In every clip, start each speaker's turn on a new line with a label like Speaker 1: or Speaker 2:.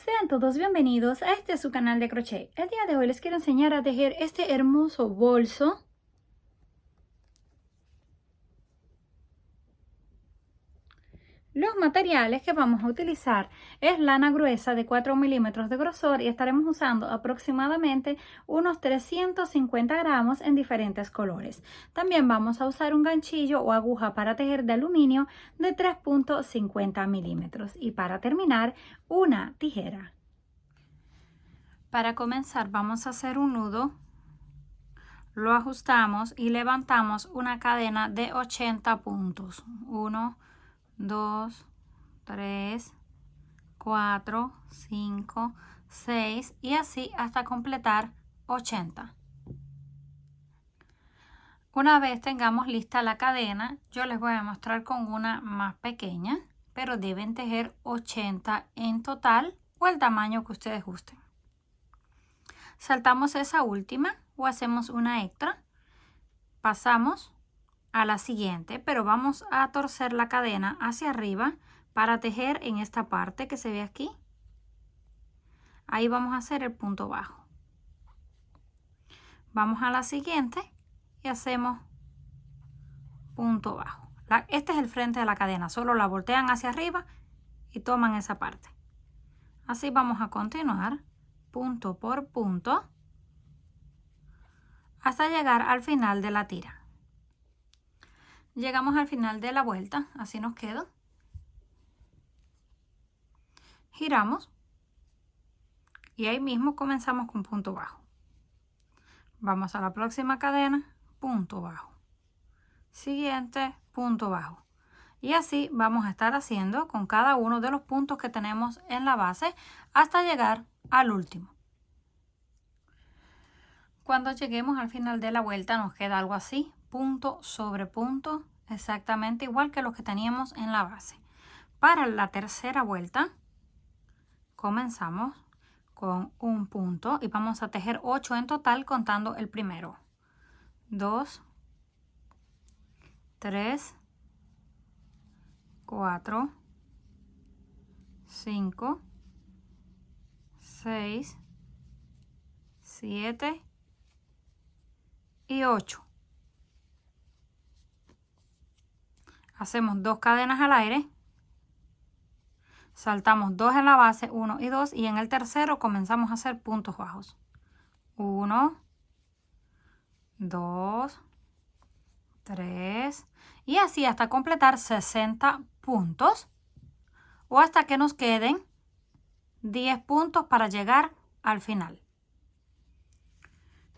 Speaker 1: Sean todos bienvenidos a este su canal de crochet. El día de hoy les quiero enseñar a tejer este hermoso bolso. Los materiales que vamos a utilizar es lana gruesa de 4 milímetros de grosor y estaremos usando aproximadamente unos 350 gramos en diferentes colores. También vamos a usar un ganchillo o aguja para tejer de aluminio de 3.50 milímetros y para terminar una tijera. Para comenzar vamos a hacer un nudo, lo ajustamos y levantamos una cadena de 80 puntos. 1, 2, 3, 4, 5, 6 y así hasta completar 80. Una vez tengamos lista la cadena, yo les voy a mostrar con una más pequeña, pero deben tejer 80 en total o el tamaño que ustedes gusten. Saltamos esa última o hacemos una extra, pasamos a la siguiente, pero vamos a torcer la cadena hacia arriba para tejer en esta parte que se ve aquí. Ahí vamos a hacer el punto bajo. Vamos a la siguiente y hacemos punto bajo. Este es el frente de la cadena, solo la voltean hacia arriba y toman esa parte. Así vamos a continuar punto por punto hasta llegar al final de la tira. Llegamos al final de la vuelta, así nos queda. Giramos y ahí mismo comenzamos con punto bajo. Vamos a la próxima cadena, punto bajo. Siguiente, punto bajo. Y así vamos a estar haciendo con cada uno de los puntos que tenemos en la base hasta llegar al último. Cuando lleguemos al final de la vuelta nos queda algo así, punto sobre punto, exactamente igual que los que teníamos en la base. Para la tercera vuelta comenzamos con un punto y vamos a tejer 8 en total contando el primero. 2, 3, 4, 5, 6, 7 y 8. Hacemos 2 cadenas al aire, saltamos 2 en la base, 1 y 2, y en el tercero comenzamos a hacer puntos bajos. 1, 2, 3 y así hasta completar 60 puntos o hasta que nos queden 10 puntos para llegar al final.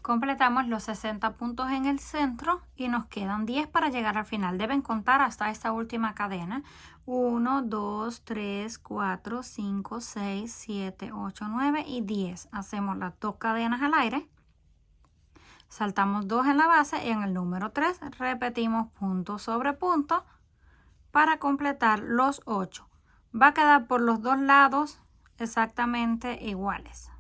Speaker 1: Completamos los 60 puntos en el centro y nos quedan 10 para llegar al final. Deben contar hasta esta última cadena. 1, 2, 3, 4, 5, 6, 7, 8, 9 y 10. Hacemos las 2 cadenas al aire. Saltamos 2 en la base y en el número 3 repetimos punto sobre punto para completar los 8. Va a quedar por los dos lados exactamente iguales.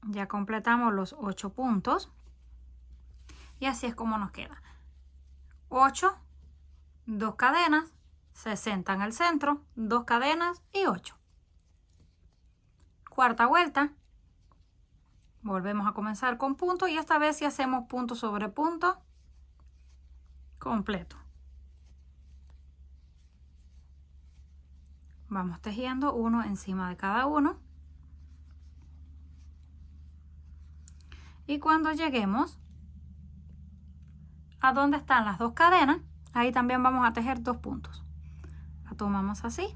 Speaker 1: Ya completamos los 8 puntos y así es como nos queda. 8, 2 cadenas, 60 en el centro, 2 cadenas y 8. Cuarta vuelta, volvemos a comenzar con punto y esta vez sí hacemos punto sobre punto completo. Vamos tejiendo uno encima de cada uno. Y cuando lleguemos a donde están las 2 cadenas, ahí también vamos a tejer 2 puntos. La tomamos así.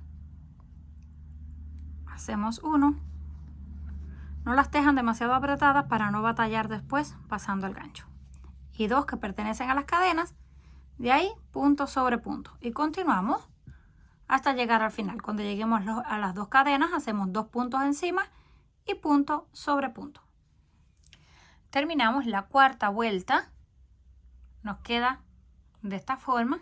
Speaker 1: Hacemos 1. No las tejan demasiado apretadas para no batallar después pasando el gancho. Y 2 que pertenecen a las cadenas. De ahí punto sobre punto. Y continuamos hasta llegar al final. Cuando lleguemos a las 2 cadenas hacemos 2 puntos encima y punto sobre punto. Terminamos la cuarta vuelta, nos queda de esta forma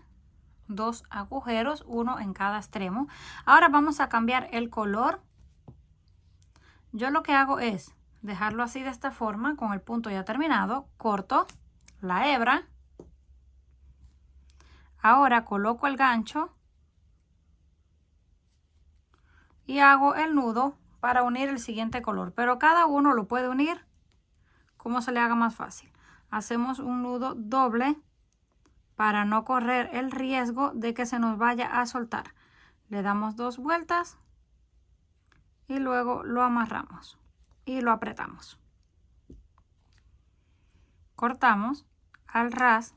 Speaker 1: 2 agujeros, uno en cada extremo. Ahora vamos a cambiar el color. Yo lo que hago es dejarlo así de esta forma con el punto ya terminado, corto la hebra, Ahora coloco el gancho y hago el nudo para unir el siguiente color, pero cada uno lo puede unir como se le haga más fácil. Hacemos un nudo doble para no correr el riesgo de que se nos vaya a soltar. Le damos 2 vueltas y luego lo amarramos y lo apretamos. Cortamos al ras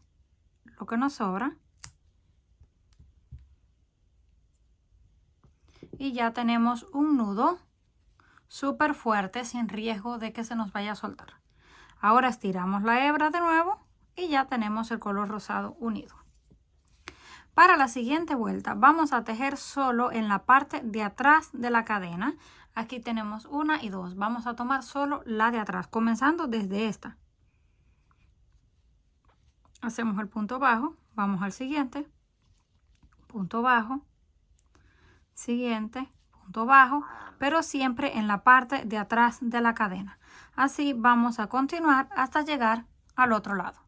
Speaker 1: lo que nos sobra y ya tenemos un nudo súper fuerte sin riesgo de que se nos vaya a soltar. Ahora estiramos la hebra de nuevo y ya tenemos el color rosado unido. Para la siguiente vuelta vamos a tejer solo en la parte de atrás de la cadena. Aquí tenemos 1 y 2. Vamos a tomar solo la de atrás, comenzando desde esta. Hacemos el punto bajo, vamos al siguiente, punto bajo, siguiente, punto bajo, pero siempre en la parte de atrás de la cadena. Así vamos a continuar hasta llegar al otro lado.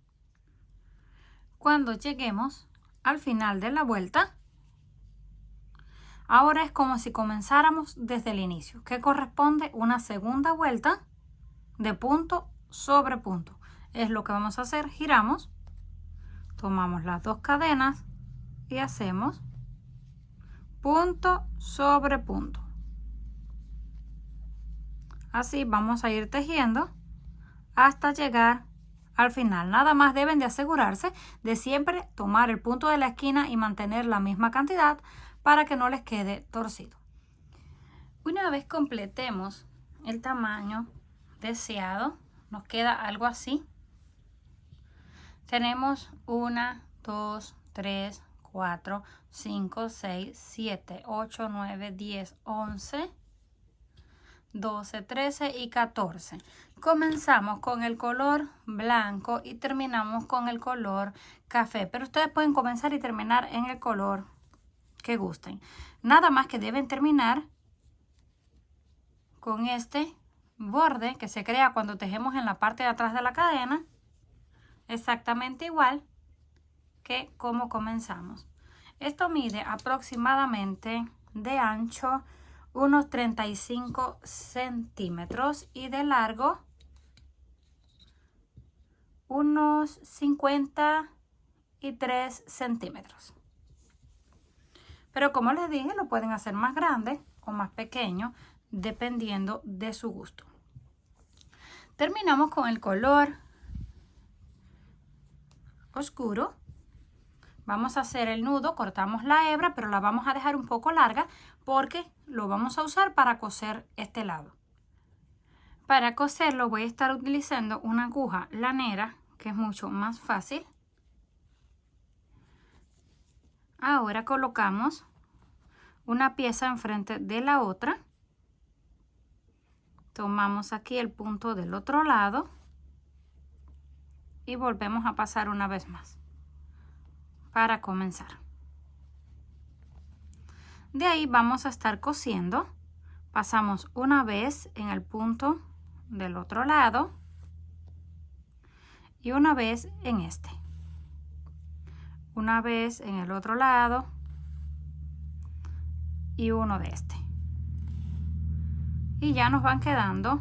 Speaker 1: Cuando lleguemos al final de la vuelta, ahora es como si comenzáramos desde el inicio, que corresponde una segunda vuelta de punto sobre punto. Es lo que vamos a hacer. Giramos, tomamos las 2 cadenas y hacemos punto sobre punto. Así vamos a ir tejiendo hasta llegar al final. Nada más deben de asegurarse de siempre tomar el punto de la esquina y mantener la misma cantidad para que no les quede torcido. Una vez completemos el tamaño deseado, nos queda algo así. Tenemos 1, 2, 3, 4, 5, 6, 7, 8, 9, 10, 11, 12, 13 y 14. Comenzamos con el color blanco y terminamos con el color café, pero ustedes pueden comenzar y terminar en el color que gusten. Nada más que deben terminar con este borde que se crea cuando tejemos en la parte de atrás de la cadena, exactamente igual que como comenzamos. Esto mide aproximadamente de ancho unos 35 centímetros y de largo unos 53 centímetros. Pero como les dije, lo pueden hacer más grande o más pequeño dependiendo de su gusto. Terminamos con el color oscuro. Vamos a hacer el nudo, cortamos la hebra, pero la vamos a dejar un poco larga porque lo vamos a usar para coser este lado. Para coserlo voy a estar utilizando una aguja lanera, que es mucho más fácil. Ahora colocamos una pieza enfrente de la otra. Tomamos aquí el punto del otro lado y volvemos a pasar una vez más para comenzar. De ahí vamos a estar cosiendo. Pasamos una vez en el punto del otro lado y una vez en este. Una vez en el otro lado y uno de este. Y ya nos van quedando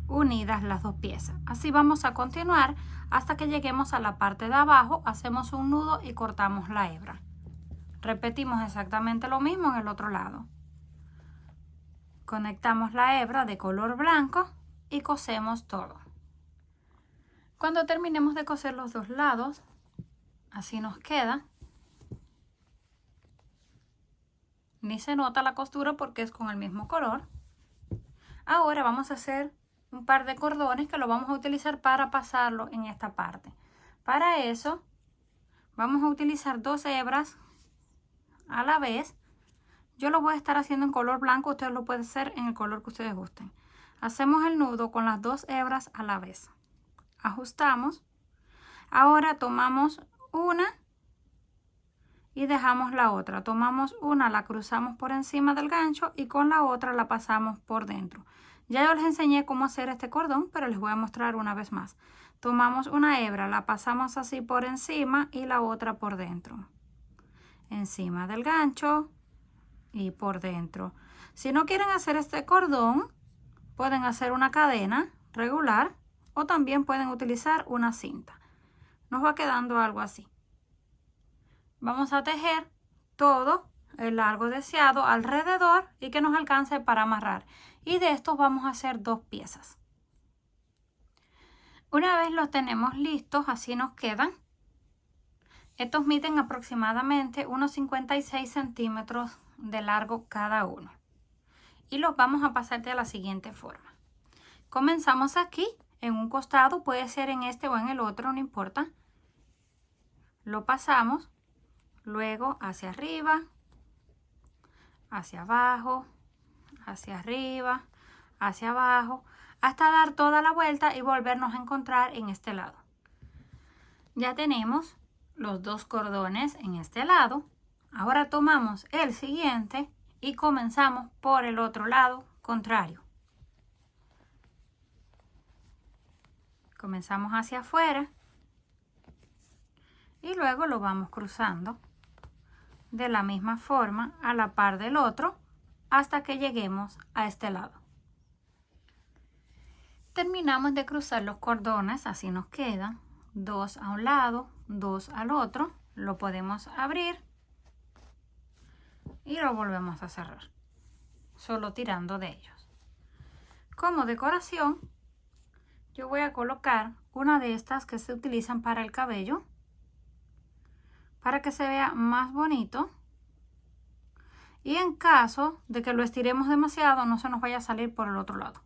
Speaker 1: unidas las 2 piezas. Así vamos a continuar hasta que lleguemos a la parte de abajo. Hacemos un nudo y cortamos la hebra. Repetimos exactamente lo mismo en el otro lado. Conectamos la hebra de color blanco y cosemos todo. Cuando terminemos de coser los 2 lados, así nos queda. Ni se nota la costura porque es con el mismo color. Ahora vamos a hacer un par de cordones que lo vamos a utilizar para pasarlo en esta parte. Para eso vamos a utilizar 2 hebras a la vez. Yo lo voy a estar haciendo en color blanco, ustedes lo pueden hacer en el color que ustedes gusten. Hacemos el nudo con las 2 hebras a la vez. Ajustamos. Ahora tomamos una y dejamos la otra. Tomamos una, la cruzamos por encima del gancho y con la otra la pasamos por dentro. Ya yo les enseñé cómo hacer este cordón, pero les voy a mostrar una vez más. tomamos una hebra, la pasamos así por encima y la otra por dentro. Encima del gancho y por dentro. Si no quieren hacer este cordón, pueden hacer una cadena regular o también pueden utilizar una cinta. Nos va quedando algo así. Vamos a tejer todo el largo deseado alrededor y que nos alcance para amarrar. Y de estos vamos a hacer 2 piezas. Una vez los tenemos listos, así nos quedan. Estos miden aproximadamente unos 56 centímetros de largo cada uno. Y los vamos a pasar de la siguiente forma. Comenzamos aquí en un costado, puede ser en este o en el otro, no importa. Lo pasamos, luego hacia arriba, hacia abajo, hacia arriba, hacia abajo, hasta dar toda la vuelta y volvernos a encontrar en este lado. Ya tenemos los 2 cordones en este lado. Ahora tomamos el siguiente y comenzamos por el otro lado contrario. Comenzamos hacia afuera y luego lo vamos cruzando de la misma forma a la par del otro hasta que lleguemos a este lado. Terminamos de cruzar los cordones, así nos quedan 2 a un lado, 2 al otro. Lo podemos abrir y lo volvemos a cerrar, solo tirando de ellos. Como decoración, yo voy a colocar una de estas que se utilizan para el cabello, para que se vea más bonito. Y en caso de que lo estiremos demasiado, no se nos vaya a salir por el otro lado.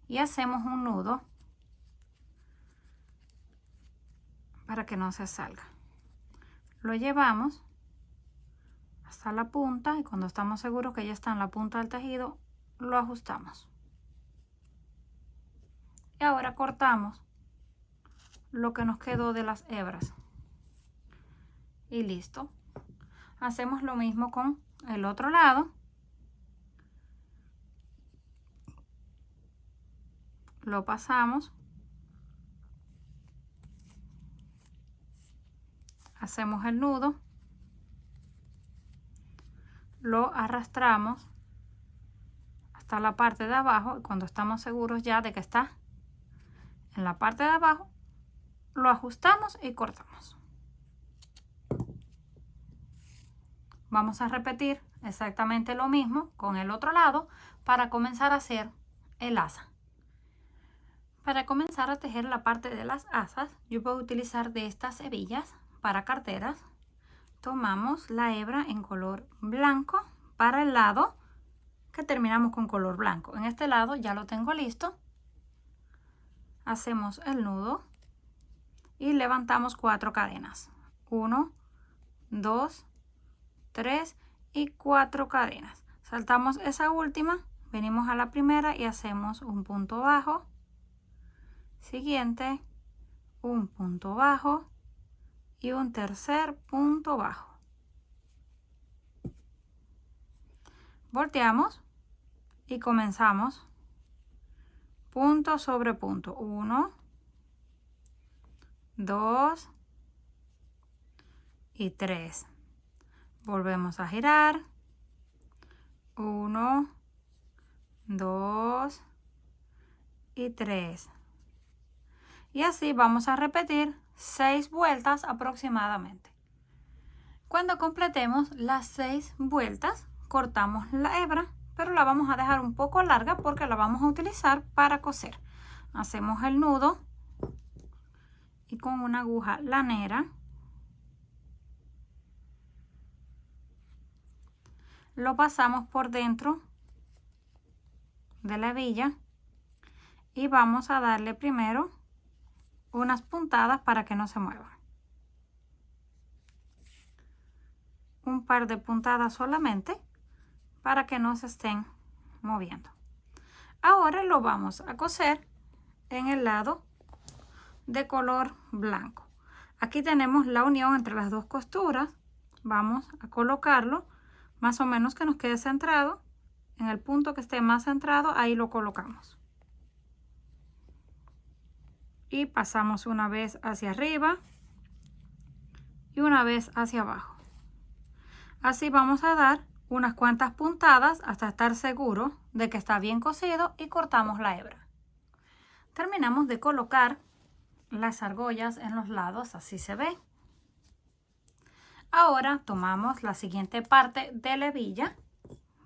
Speaker 1: Y hacemos un nudo para que no se salga. Lo llevamos hasta la punta y cuando estamos seguros que ya está en la punta del tejido, lo ajustamos. Y ahora cortamos lo que nos quedó de las hebras. Y listo. Hacemos lo mismo con el otro lado. Lo pasamos. Hacemos el nudo. Lo arrastramos hasta la parte de abajo y cuando estamos seguros ya de que está en la parte de abajo, lo ajustamos y cortamos. Vamos a repetir exactamente lo mismo con el otro lado para comenzar a hacer el asa. Para comenzar a tejer la parte de las asas, yo puedo utilizar de estas hebillas para carteras. Tomamos la hebra en color blanco para el lado que terminamos con color blanco. En este lado ya lo tengo listo. Hacemos el nudo y levantamos 4 cadenas. 1, 2, 3 y 4 cadenas. Saltamos esa última, venimos a la primera y hacemos un punto bajo. Siguiente, un punto bajo y un tercer punto bajo. Volteamos y comenzamos punto sobre punto. 1, 2 y 3. Volvemos a girar. 1, 2 y 3. Y así vamos a repetir 6 vueltas aproximadamente. Cuando completemos las 6 vueltas, cortamos la hebra, pero la vamos a dejar un poco larga porque la vamos a utilizar para coser. Hacemos el nudo y con una aguja lanera lo pasamos por dentro de la hebilla y vamos a darle primero unas puntadas para que no se muevan. Un par de puntadas solamente para que no se estén moviendo. Ahora lo vamos a coser en el lado de color blanco. Aquí tenemos la unión entre las 2 costuras. Vamos a colocarlo más o menos que nos quede centrado. En el punto que esté más centrado, ahí lo colocamos. y pasamos una vez hacia arriba y una vez hacia abajo. Así vamos a dar unas cuantas puntadas hasta estar seguro de que está bien cosido y cortamos la hebra. Terminamos de colocar las argollas en los lados, así se ve. Ahora tomamos la siguiente parte de la hebilla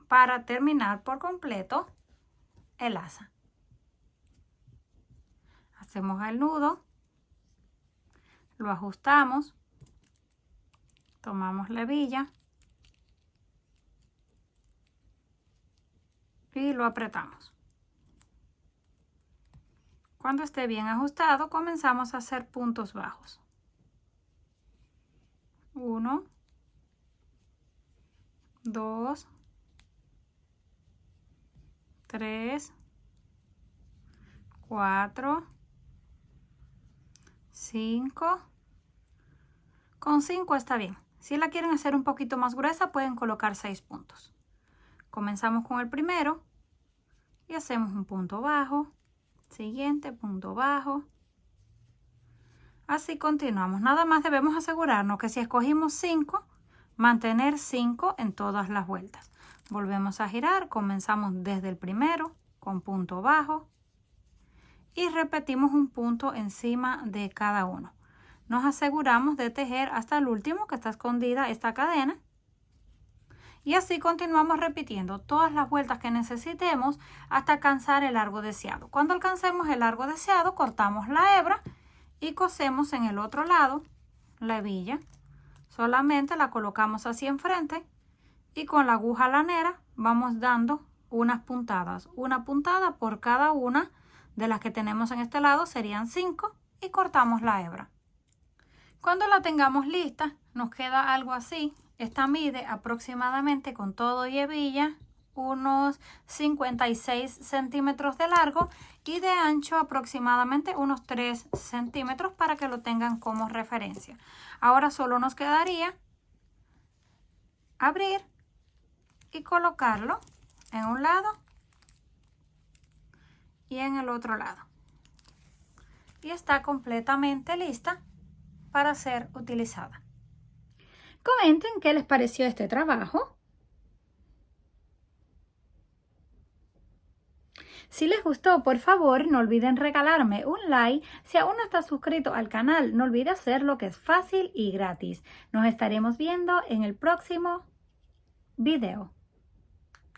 Speaker 1: para terminar por completo el asa. Hacemos el nudo, lo ajustamos, tomamos la hebilla y lo apretamos. Cuando esté bien ajustado, comenzamos a hacer puntos bajos. 1, 2, 3, 4, 5. Con 5 está bien. Si la quieren hacer un poquito más gruesa, pueden colocar 6 puntos. Comenzamos con el primero y hacemos un punto bajo, siguiente punto bajo. Así continuamos. Nada más debemos asegurarnos que si escogimos 5, mantener 5 en todas las vueltas. Volvemos a girar, comenzamos desde el primero con punto bajo y repetimos un punto encima de cada uno. Nos aseguramos de tejer hasta el último, que está escondida esta cadena. Y así continuamos repitiendo todas las vueltas que necesitemos hasta alcanzar el largo deseado. Cuando alcancemos el largo deseado, cortamos la hebra y cosemos en el otro lado la hebilla. Solamente la colocamos así enfrente y con la aguja lanera vamos dando unas puntadas. Una puntada por cada una de las que tenemos en este lado, serían 5, y cortamos la hebra. Cuando la tengamos lista, nos queda algo así. Esta mide aproximadamente, con todo y hebilla, unos 56 centímetros de largo y de ancho aproximadamente unos 3 centímetros, para que lo tengan como referencia. Ahora solo nos quedaría abrir y colocarlo en un lado y en el otro lado. Y está completamente lista para ser utilizada. Comenten qué les pareció este trabajo. Si les gustó, por favor, no olviden regalarme un like. Si aún no estás suscrito al canal, no olvides hacerlo, que es fácil y gratis. Nos estaremos viendo en el próximo video.